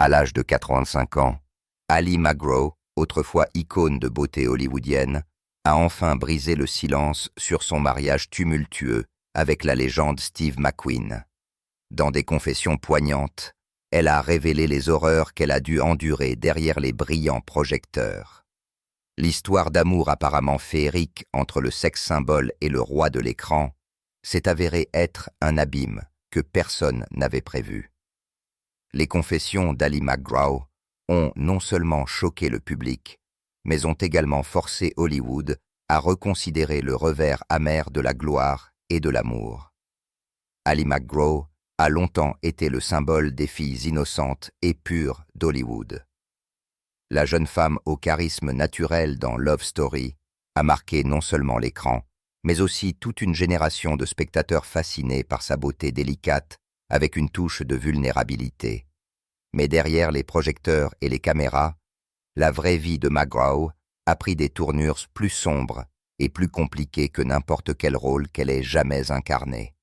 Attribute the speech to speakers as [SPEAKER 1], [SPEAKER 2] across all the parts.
[SPEAKER 1] À l'âge de 85 ans, Ali MacGraw, autrefois icône de beauté hollywoodienne, a enfin brisé le silence sur son mariage tumultueux avec la légende Steve McQueen. Dans des confessions poignantes, elle a révélé les horreurs qu'elle a dû endurer derrière les brillants projecteurs. L'histoire d'amour apparemment féerique entre le sexe symbole et le roi de l'écran s'est avérée être un abîme que personne n'avait prévu. Les confessions d'Ali MacGraw ont non seulement choqué le public, mais ont également forcé Hollywood à reconsidérer le revers amer de la gloire et de l'amour. Ali MacGraw a longtemps été le symbole des filles innocentes et pures d'Hollywood. La jeune femme au charisme naturel dans Love Story a marqué non seulement l'écran, mais aussi toute une génération de spectateurs fascinés par sa beauté délicate avec une touche de vulnérabilité. Mais derrière les projecteurs et les caméras, la vraie vie de MacGraw a pris des tournures plus sombres et plus compliquées que n'importe quel rôle qu'elle ait jamais incarné.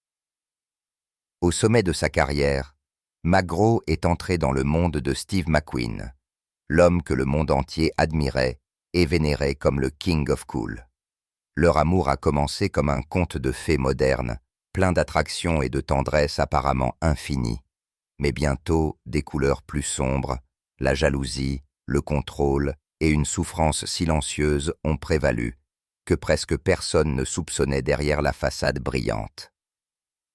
[SPEAKER 1] Au sommet de sa carrière, MacGraw est entrée dans le monde de Steve McQueen, l'homme que le monde entier admirait et vénérait comme le King of Cool. Leur amour a commencé comme un conte de fées moderne, plein d'attraction et de tendresse apparemment infinie. Mais bientôt, des couleurs plus sombres, la jalousie, le contrôle et une souffrance silencieuse ont prévalu, que presque personne ne soupçonnait derrière la façade brillante.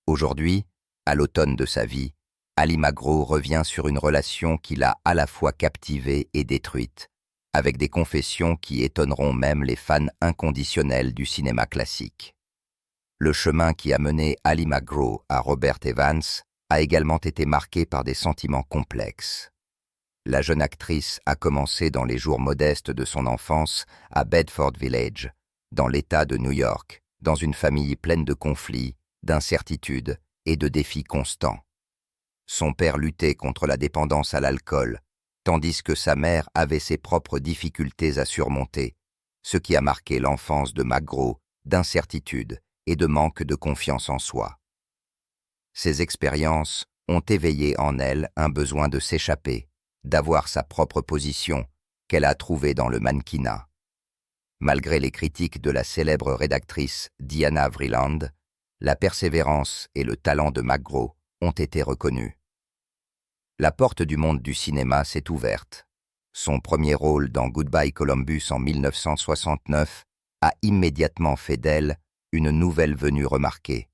[SPEAKER 1] Aujourd'hui, à l'automne de sa vie, Ali MacGraw revient sur une relation qui l'a à la fois captivée et détruite, avec des confessions qui étonneront même les fans inconditionnels du cinéma classique. Le chemin qui a mené Ali MacGraw à Robert Evans a également été marqué par des sentiments complexes. La jeune actrice a commencé dans les jours modestes de son enfance à Bedford Village, dans l'État de New York, dans une famille pleine de conflits, d'incertitudes et de défis constants. Son père luttait contre la dépendance à l'alcool, tandis que sa mère avait ses propres difficultés à surmonter, ce qui a marqué l'enfance de MacGraw d'incertitude et de manque de confiance en soi. Ces expériences ont éveillé en elle un besoin de s'échapper, d'avoir sa propre position, qu'elle a trouvée dans le mannequinat. Malgré les critiques de la célèbre rédactrice Diana Vreeland, la persévérance et le talent de MacGraw ont été reconnus. La porte du monde du cinéma s'est ouverte. Son premier rôle dans Goodbye Columbus en 1969 a immédiatement fait d'elle une nouvelle venue remarquée.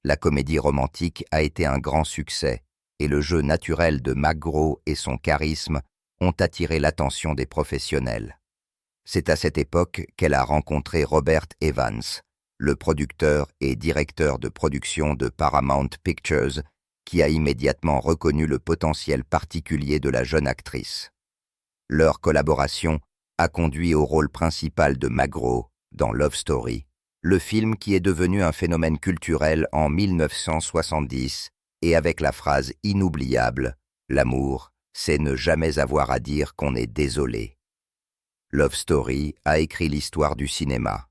[SPEAKER 1] La comédie romantique a été un grand succès et le jeu naturel de MacGraw et son charisme ont attiré l'attention des professionnels. C'est à cette époque qu'elle a rencontré Robert Evans, le producteur et directeur de production de Paramount Pictures, qui a immédiatement reconnu le potentiel particulier de la jeune actrice. Leur collaboration a conduit au rôle principal de MacGraw dans Love Story, le film qui est devenu un phénomène culturel en 1970 et avec la phrase inoubliable « L'amour, c'est ne jamais avoir à dire qu'on est désolé ». Love Story a écrit l'histoire du cinéma.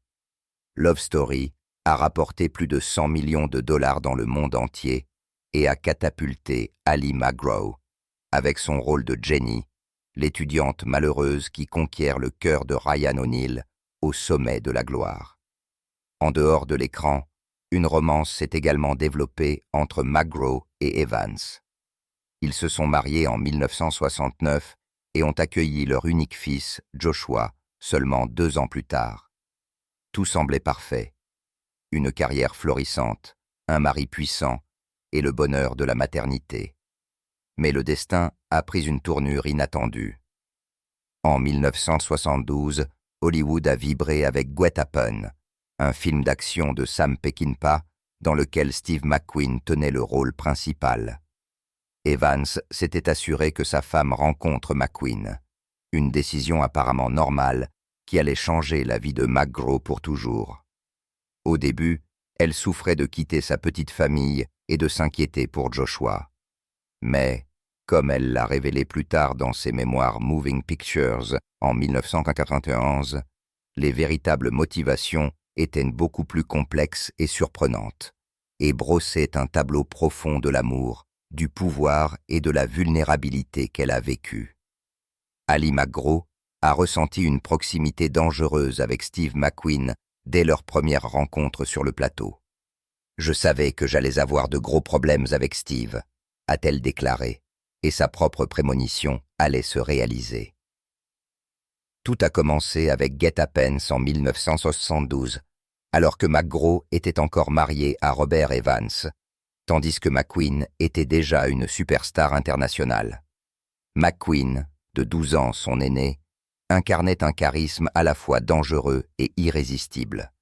[SPEAKER 1] Love Story a rapporté plus de 100 millions de dollars dans le monde entier et a catapulté Ali MacGraw, avec son rôle de Jenny, l'étudiante malheureuse qui conquiert le cœur de Ryan O'Neal au sommet de la gloire. En dehors de l'écran, une romance s'est également développée entre MacGraw et Evans. Ils se sont mariés en 1969 et ont accueilli leur unique fils, Joshua, seulement 2 ans plus tard. Tout semblait parfait. Une carrière florissante, un mari puissant et le bonheur de la maternité. Mais le destin a pris une tournure inattendue. En 1972, Hollywood a vibré avec Guet-Apens, un film d'action de Sam Peckinpah dans lequel Steve McQueen tenait le rôle principal. Evans s'était assuré que sa femme rencontre McQueen, une décision apparemment normale qui allait changer la vie de MacGraw pour toujours. Au début, elle souffrait de quitter sa petite famille et de s'inquiéter pour Joshua. Mais, comme elle l'a révélé plus tard dans ses mémoires Moving Pictures en 1991, les véritables motivations étaient beaucoup plus complexes et surprenantes, et brossaient un tableau profond de l'amour du pouvoir et de la vulnérabilité qu'elle a vécue. Ali MacGraw a ressenti une proximité dangereuse avec Steve McQueen dès leur première rencontre sur le plateau. « Je savais que j'allais avoir de gros problèmes avec Steve », a-t-elle déclaré, et sa propre prémonition allait se réaliser. Tout a commencé avec Get Happens en 1972, alors que MacGraw était encore marié à Robert Evans, tandis que McQueen était déjà une superstar internationale. McQueen, de 12 ans son aîné, incarnait un charisme à la fois dangereux et irrésistible.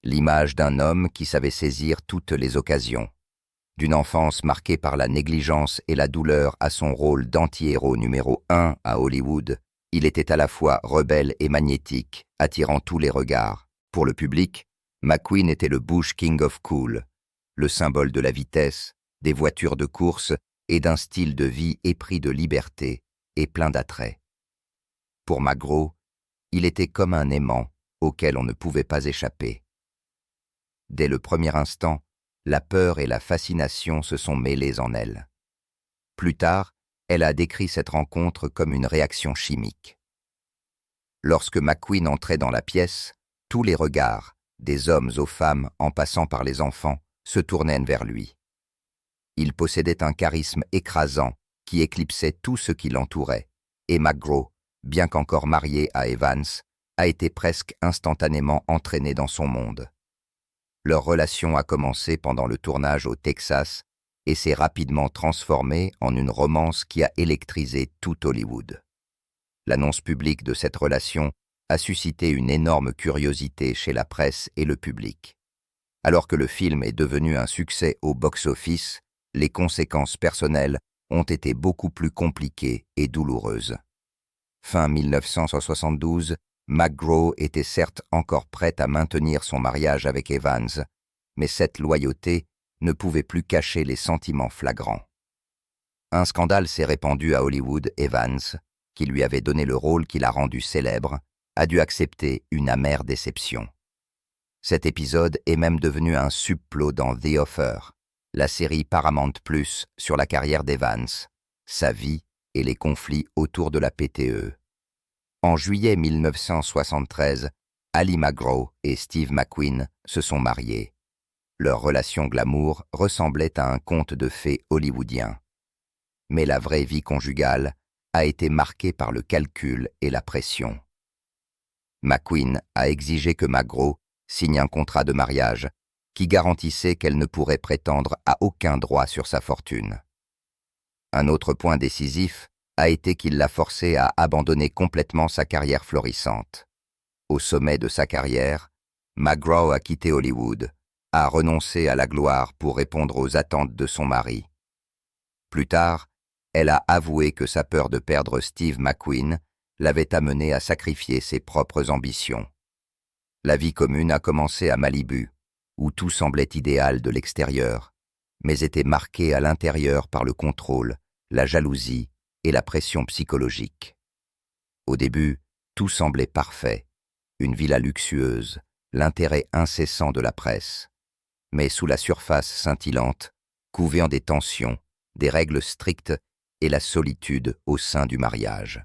[SPEAKER 1] L'image d'un homme qui savait saisir toutes les occasions. D'une enfance marquée par la négligence et la douleur à son rôle d'anti-héros numéro 1 à Hollywood, il était à la fois rebelle et magnétique, attirant tous les regards. Pour le public, McQueen était le Bush King of Cool, le symbole de la vitesse, des voitures de course et d'un style de vie épris de liberté et plein d'attrait. Pour MacGraw, il était comme un aimant auquel on ne pouvait pas échapper. Dès le premier instant, la peur et la fascination se sont mêlées en elle. Plus tard, elle a décrit cette rencontre comme une réaction chimique. Lorsque McQueen entrait dans la pièce, tous les regards, des hommes aux femmes en passant par les enfants, se tournaient vers lui. Il possédait un charisme écrasant qui éclipsait tout ce qui l'entourait, et MacGraw, bien qu'encore marié à Evans, a été presque instantanément entraîné dans son monde. Leur relation a commencé pendant le tournage au Texas et s'est rapidement transformée en une romance qui a électrisé tout Hollywood. L'annonce publique de cette relation a suscité une énorme curiosité chez la presse et le public. Alors que le film est devenu un succès au box-office, les conséquences personnelles ont été beaucoup plus compliquées et douloureuses. Fin 1972, MacGraw était certes encore prête à maintenir son mariage avec Evans, mais cette loyauté ne pouvait plus cacher les sentiments flagrants. Un scandale s'est répandu à Hollywood. Evans, qui lui avait donné le rôle qui l'a rendu célèbre, a dû accepter une amère déception. Cet épisode est même devenu un subplot dans The Offer, la série Paramount+ sur la carrière d'Evans, sa vie et les conflits autour de la PTE. En juillet 1973, Ali MacGraw et Steve McQueen se sont mariés. Leur relation glamour ressemblait à un conte de fées hollywoodien. Mais la vraie vie conjugale a été marquée par le calcul et la pression. McQueen a exigé que MacGraw signe un contrat de mariage qui garantissait qu'elle ne pourrait prétendre à aucun droit sur sa fortune. Un autre point décisif a été qu'il l'a forcée à abandonner complètement sa carrière florissante. Au sommet de sa carrière, MacGraw a quitté Hollywood, a renoncé à la gloire pour répondre aux attentes de son mari. Plus tard, elle a avoué que sa peur de perdre Steve McQueen l'avait amenée à sacrifier ses propres ambitions. La vie commune a commencé à Malibu, où tout semblait idéal de l'extérieur, mais était marqué à l'intérieur par le contrôle, la jalousie et la pression psychologique. Au début, tout semblait parfait, une villa luxueuse, l'intérêt incessant de la presse. Mais sous la surface scintillante, couvant des tensions, des règles strictes et la solitude au sein du mariage.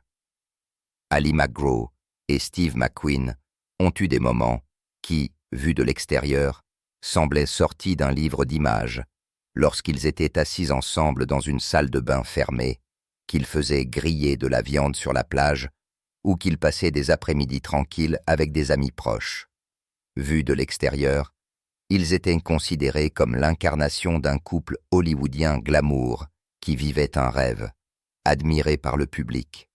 [SPEAKER 1] Ali MacGraw et Steve McQueen ont eu des moments qui, vus de l'extérieur, semblaient sortis d'un livre d'images, lorsqu'ils étaient assis ensemble dans une salle de bain fermée, qu'ils faisaient griller de la viande sur la plage ou qu'ils passaient des après-midi tranquilles avec des amis proches. Vus de l'extérieur, ils étaient considérés comme l'incarnation d'un couple hollywoodien glamour qui vivait un rêve, admiré par le public.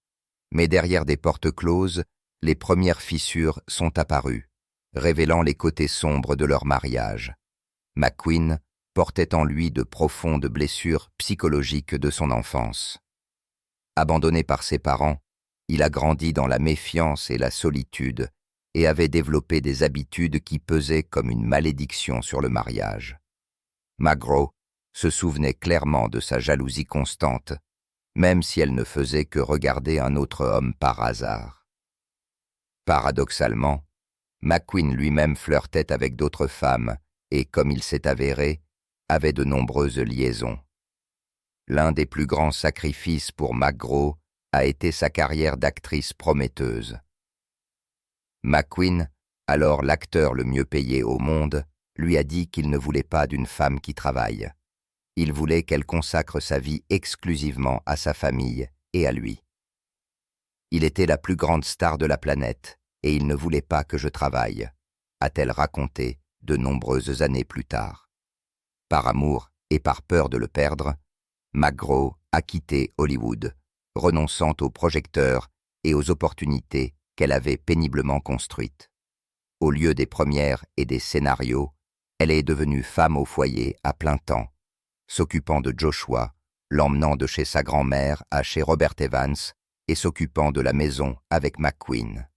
[SPEAKER 1] Mais derrière des portes closes, les premières fissures sont apparues, révélant les côtés sombres de leur mariage. McQueen portait en lui de profondes blessures psychologiques de son enfance. Abandonné par ses parents, il a grandi dans la méfiance et la solitude et avait développé des habitudes qui pesaient comme une malédiction sur le mariage. MacGraw se souvenait clairement de sa jalousie constante, même si elle ne faisait que regarder un autre homme par hasard. Paradoxalement, McQueen lui-même flirtait avec d'autres femmes et, comme il s'est avéré, avait de nombreuses liaisons. L'un des plus grands sacrifices pour McGraw a été sa carrière d'actrice prometteuse. McQueen, alors l'acteur le mieux payé au monde, lui a dit qu'il ne voulait pas d'une femme qui travaille. Il voulait qu'elle consacre sa vie exclusivement à sa famille et à lui. Il était la plus grande star de la planète et il ne voulait pas que je travaille, a-t-elle raconté de nombreuses années plus tard. Par amour et par peur de le perdre, McGraw a quitté Hollywood, renonçant aux projecteurs et aux opportunités qu'elle avait péniblement construites. Au lieu des premières et des scénarios, elle est devenue femme au foyer à plein temps, s'occupant de Joshua, l'emmenant de chez sa grand-mère à chez Robert Evans et s'occupant de la maison avec McQueen.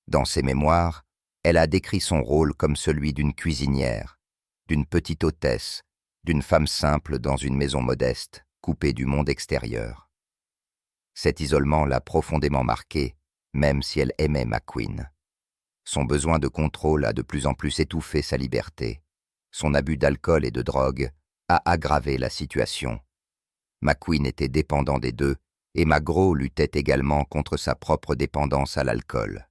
[SPEAKER 1] Dans ses mémoires, elle a décrit son rôle comme celui d'une cuisinière, d'une petite hôtesse, d'une femme simple dans une maison modeste, coupée du monde extérieur. Cet isolement l'a profondément marquée, même si elle aimait McQueen. Son besoin de contrôle a de plus en plus étouffé sa liberté. Son abus d'alcool et de drogue a aggravé la situation. McQueen était dépendant des deux et McGraw luttait également contre sa propre dépendance à l'alcool.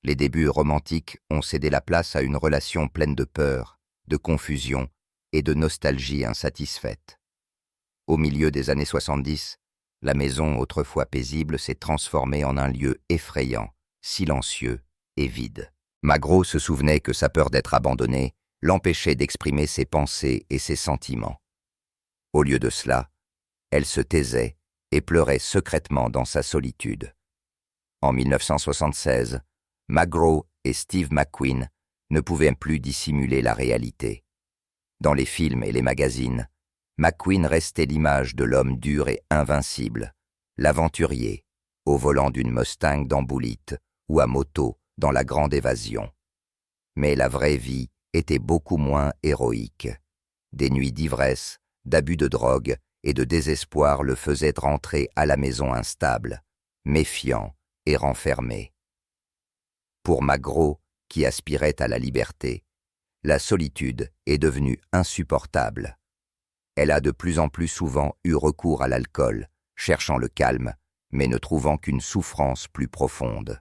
[SPEAKER 1] Les débuts romantiques ont cédé la place à une relation pleine de peur, de confusion et de nostalgie insatisfaite. Au milieu des années 70, la maison autrefois paisible s'est transformée en un lieu effrayant, silencieux et vide. McGraw se souvenait que sa peur d'être abandonnée l'empêchait d'exprimer ses pensées et ses sentiments. Au lieu de cela, elle se taisait et pleurait secrètement dans sa solitude. En 1976, McGraw et Steve McQueen ne pouvaient plus dissimuler la réalité. Dans les films et les magazines, McQueen restait l'image de l'homme dur et invincible, l'aventurier, au volant d'une Mustang d'Amboulite ou à moto dans La Grande Évasion. Mais la vraie vie était beaucoup moins héroïque. Des nuits d'ivresse, d'abus de drogue et de désespoir le faisaient rentrer à la maison instable, méfiant et renfermé. Pour McGraw, qui aspirait à la liberté, la solitude est devenue insupportable. Elle a de plus en plus souvent eu recours à l'alcool, cherchant le calme, mais ne trouvant qu'une souffrance plus profonde.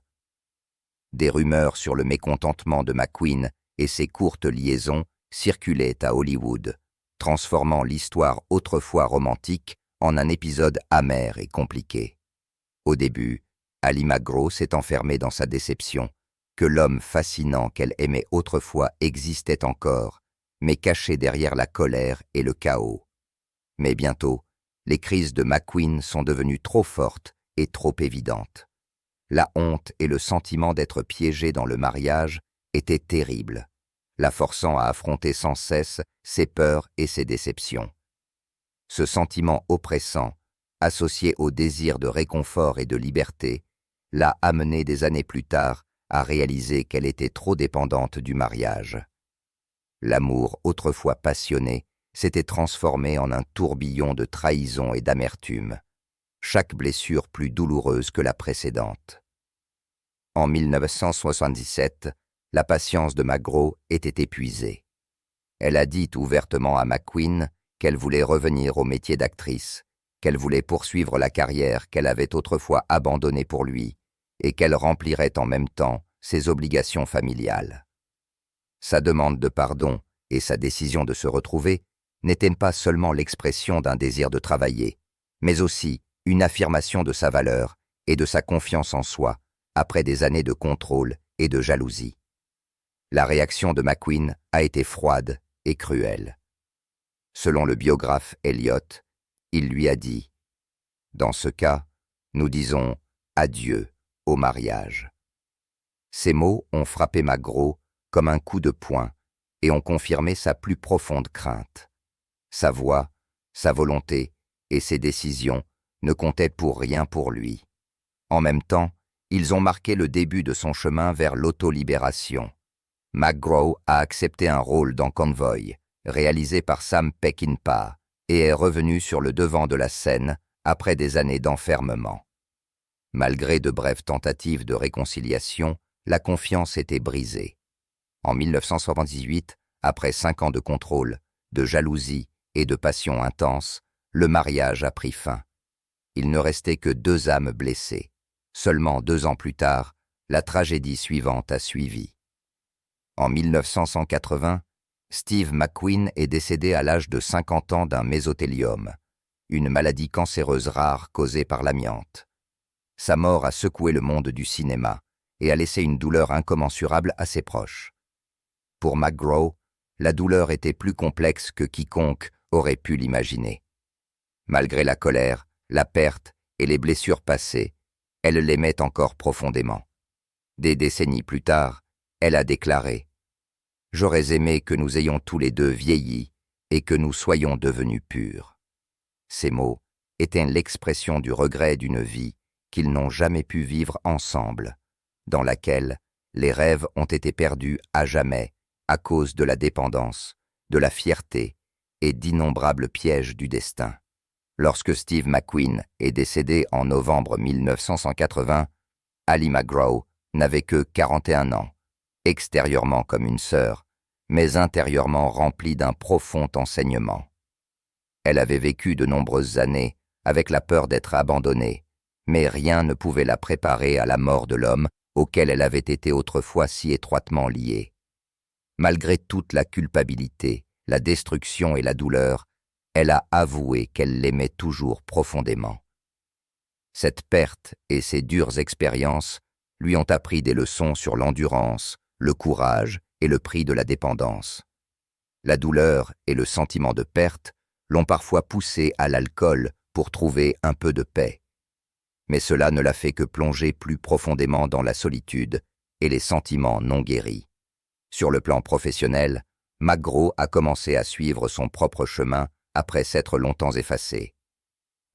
[SPEAKER 1] Des rumeurs sur le mécontentement de McQueen et ses courtes liaisons circulaient à Hollywood, transformant l'histoire autrefois romantique en un épisode amer et compliqué. Au début, Ali McGraw s'est enfermée dans sa déception, que l'homme fascinant qu'elle aimait autrefois existait encore, mais caché derrière la colère et le chaos. Mais bientôt, les crises de McQueen sont devenues trop fortes et trop évidentes. La honte et le sentiment d'être piégé dans le mariage étaient terribles, la forçant à affronter sans cesse ses peurs et ses déceptions. Ce sentiment oppressant, associé au désir de réconfort et de liberté, l'a amenée des années plus tard à réaliser qu'elle était trop dépendante du mariage. L'amour autrefois passionné s'était transformé en un tourbillon de trahison et d'amertume, chaque blessure plus douloureuse que la précédente. En 1977, la patience de McGraw était épuisée. Elle a dit ouvertement à McQueen qu'elle voulait revenir au métier d'actrice, qu'elle voulait poursuivre la carrière qu'elle avait autrefois abandonnée pour lui, et qu'elle remplirait en même temps ses obligations familiales. Sa demande de pardon et sa décision de se retrouver n'étaient pas seulement l'expression d'un désir de travailler, mais aussi une affirmation de sa valeur et de sa confiance en soi après des années de contrôle et de jalousie. La réaction de McQueen a été froide et cruelle. Selon le biographe Elliott, il lui a dit « Dans ce cas, nous disons adieu au mariage ». Ces mots ont frappé McGraw comme un coup de poing et ont confirmé sa plus profonde crainte. Sa voix, sa volonté et ses décisions ne comptaient pour rien pour lui. En même temps, ils ont marqué le début de son chemin vers l'autolibération. McGraw a accepté un rôle dans Convoy, réalisé par Sam Peckinpah, et est revenu sur le devant de la scène après des années d'enfermement. Malgré de brèves tentatives de réconciliation, la confiance était brisée. En 1978, après 5 ans de contrôle, de jalousie et de passion intense, le mariage a pris fin. Il ne restait que 2 âmes blessées. Seulement 2 ans plus tard, la tragédie suivante a suivi. En 1980, Steve McQueen est décédé à l'âge de 50 ans d'un mésothéliome, une maladie cancéreuse rare causée par l'amiante. Sa mort a secoué le monde du cinéma et a laissé une douleur incommensurable à ses proches. Pour McGraw, la douleur était plus complexe que quiconque aurait pu l'imaginer. Malgré la colère, la perte et les blessures passées, elle l'aimait encore profondément. Des décennies plus tard, elle a déclaré « J'aurais aimé que nous ayons tous les deux vieilli et que nous soyons devenus purs. » Ces mots étaient l'expression du regret d'une vie qu'ils n'ont jamais pu vivre ensemble, dans laquelle les rêves ont été perdus à jamais à cause de la dépendance, de la fierté et d'innombrables pièges du destin. Lorsque Steve McQueen est décédé en novembre 1980, Ali McGraw n'avait que 41 ans, extérieurement comme une sœur, mais intérieurement remplie d'un profond enseignement. Elle avait vécu de nombreuses années avec la peur d'être abandonnée, mais rien ne pouvait la préparer à la mort de l'homme auquel elle avait été autrefois si étroitement liée. Malgré toute la culpabilité, la destruction et la douleur, elle a avoué qu'elle l'aimait toujours profondément. Cette perte et ces dures expériences lui ont appris des leçons sur l'endurance, le courage et le prix de la dépendance. La douleur et le sentiment de perte l'ont parfois poussée à l'alcool pour trouver un peu de paix. Mais cela ne l'a fait que plonger plus profondément dans la solitude et les sentiments non guéris. Sur le plan professionnel, McGraw a commencé à suivre son propre chemin après s'être longtemps effacée.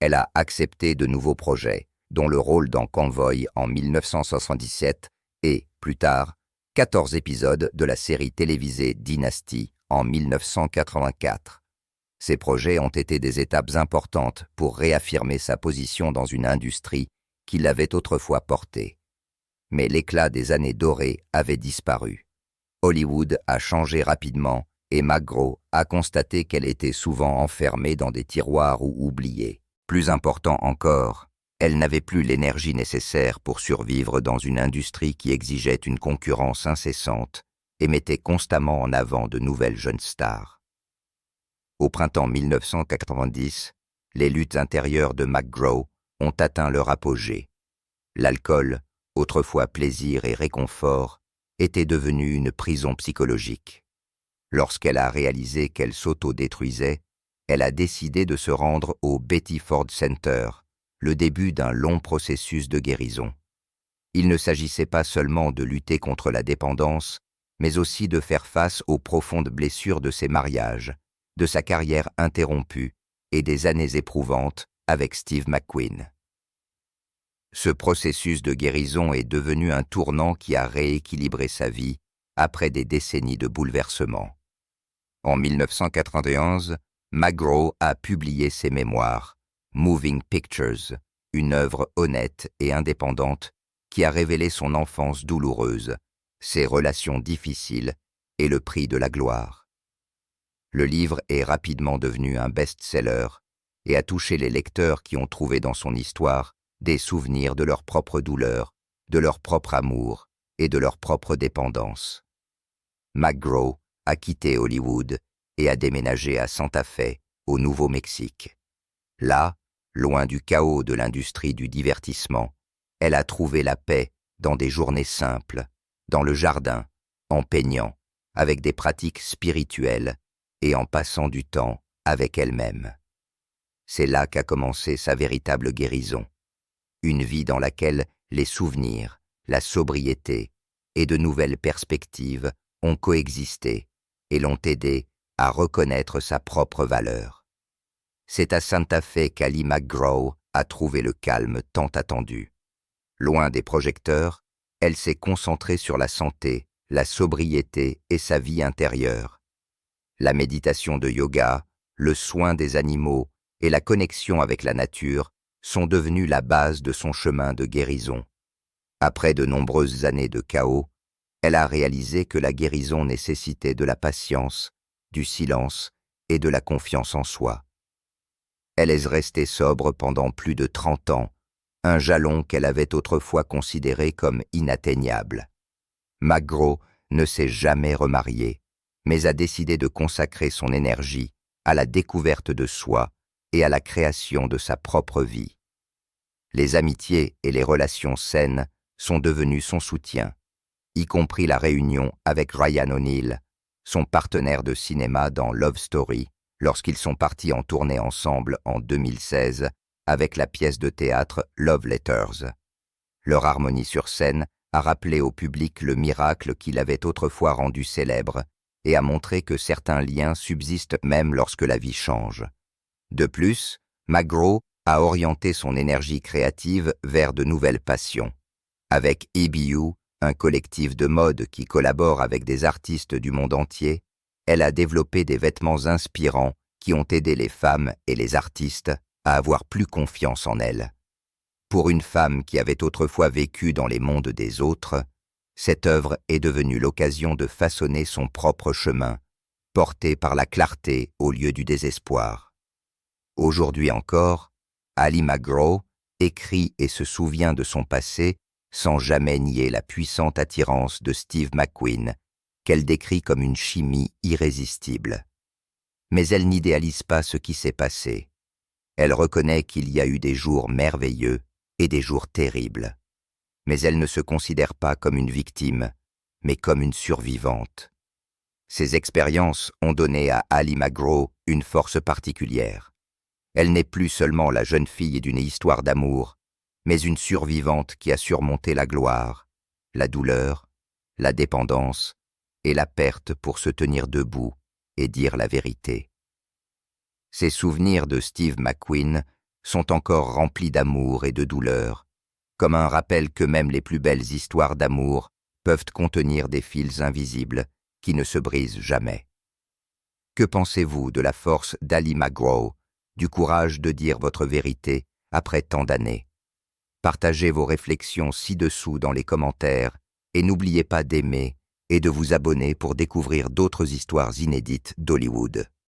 [SPEAKER 1] Elle a accepté de nouveaux projets, dont le rôle dans Convoy en 1977 et, plus tard, 14 épisodes de la série télévisée Dynasty en 1984. Ces projets ont été des étapes importantes pour réaffirmer sa position dans une industrie qui l'avait autrefois portée. Mais l'éclat des années dorées avait disparu. Hollywood a changé rapidement et McGraw a constaté qu'elle était souvent enfermée dans des tiroirs ou oubliée. Plus important encore, elle n'avait plus l'énergie nécessaire pour survivre dans une industrie qui exigeait une concurrence incessante et mettait constamment en avant de nouvelles jeunes stars. Au printemps 1990, les luttes intérieures de McGraw ont atteint leur apogée. L'alcool, autrefois plaisir et réconfort, était devenu une prison psychologique. Lorsqu'elle a réalisé qu'elle s'auto-détruisait, elle a décidé de se rendre au Betty Ford Center, le début d'un long processus de guérison. Il ne s'agissait pas seulement de lutter contre la dépendance, mais aussi de faire face aux profondes blessures de ses mariages, de sa carrière interrompue et des années éprouvantes avec Steve McQueen. Ce processus de guérison est devenu un tournant qui a rééquilibré sa vie après des décennies de bouleversements. En 1991, McGraw a publié ses mémoires, Moving Pictures, une œuvre honnête et indépendante qui a révélé son enfance douloureuse, ses relations difficiles et le prix de la gloire. Le livre est rapidement devenu un best-seller et a touché les lecteurs qui ont trouvé dans son histoire des souvenirs de leur propre douleur, de leur propre amour et de leur propre dépendance. McGraw a quitté Hollywood et a déménagé à Santa Fe, au Nouveau-Mexique. Là, loin du chaos de l'industrie du divertissement, elle a trouvé la paix dans des journées simples, dans le jardin, en peignant, avec des pratiques spirituelles et en passant du temps avec elle-même. C'est là qu'a commencé sa véritable guérison. Une vie dans laquelle les souvenirs, la sobriété et de nouvelles perspectives ont coexisté et l'ont aidée à reconnaître sa propre valeur. C'est à Santa Fe qu'Ali McGraw a trouvé le calme tant attendu. Loin des projecteurs, elle s'est concentrée sur la santé, la sobriété et sa vie intérieure. La méditation de yoga, le soin des animaux et la connexion avec la nature sont devenus la base de son chemin de guérison. Après de nombreuses années de chaos, elle a réalisé que la guérison nécessitait de la patience, du silence et de la confiance en soi. Elle est restée sobre pendant plus de 30 ans, un jalon qu'elle avait autrefois considéré comme inatteignable. McGraw ne s'est jamais remariée, mais a décidé de consacrer son énergie à la découverte de soi et à la création de sa propre vie. Les amitiés et les relations saines sont devenues son soutien, y compris la réunion avec Ryan O'Neal, son partenaire de cinéma dans Love Story, lorsqu'ils sont partis en tournée ensemble en 2016 avec la pièce de théâtre Love Letters. Leur harmonie sur scène a rappelé au public le miracle qui l'avait autrefois rendu célèbre et a montré que certains liens subsistent même lorsque la vie change. De plus, McGraw a orienté son énergie créative vers de nouvelles passions. Avec EBU, un collectif de mode qui collabore avec des artistes du monde entier, elle a développé des vêtements inspirants qui ont aidé les femmes et les artistes à avoir plus confiance en elles. Pour une femme qui avait autrefois vécu dans les mondes des autres, cette œuvre est devenue l'occasion de façonner son propre chemin, porté par la clarté au lieu du désespoir. Aujourd'hui encore, Ali McGraw écrit et se souvient de son passé sans jamais nier la puissante attirance de Steve McQueen, qu'elle décrit comme une chimie irrésistible. Mais elle n'idéalise pas ce qui s'est passé. Elle reconnaît qu'il y a eu des jours merveilleux et des jours terribles. Mais elle ne se considère pas comme une victime, mais comme une survivante. Ces expériences ont donné à Ali McGraw une force particulière. Elle n'est plus seulement la jeune fille d'une histoire d'amour, mais une survivante qui a surmonté la gloire, la douleur, la dépendance et la perte pour se tenir debout et dire la vérité. Ces souvenirs de Steve McQueen sont encore remplis d'amour et de douleur, comme un rappel que même les plus belles histoires d'amour peuvent contenir des fils invisibles qui ne se brisent jamais. Que pensez-vous de la force d'Ali McGraw, du courage de dire votre vérité après tant d'années? Partagez vos réflexions ci-dessous dans les commentaires et n'oubliez pas d'aimer et de vous abonner pour découvrir d'autres histoires inédites d'Hollywood.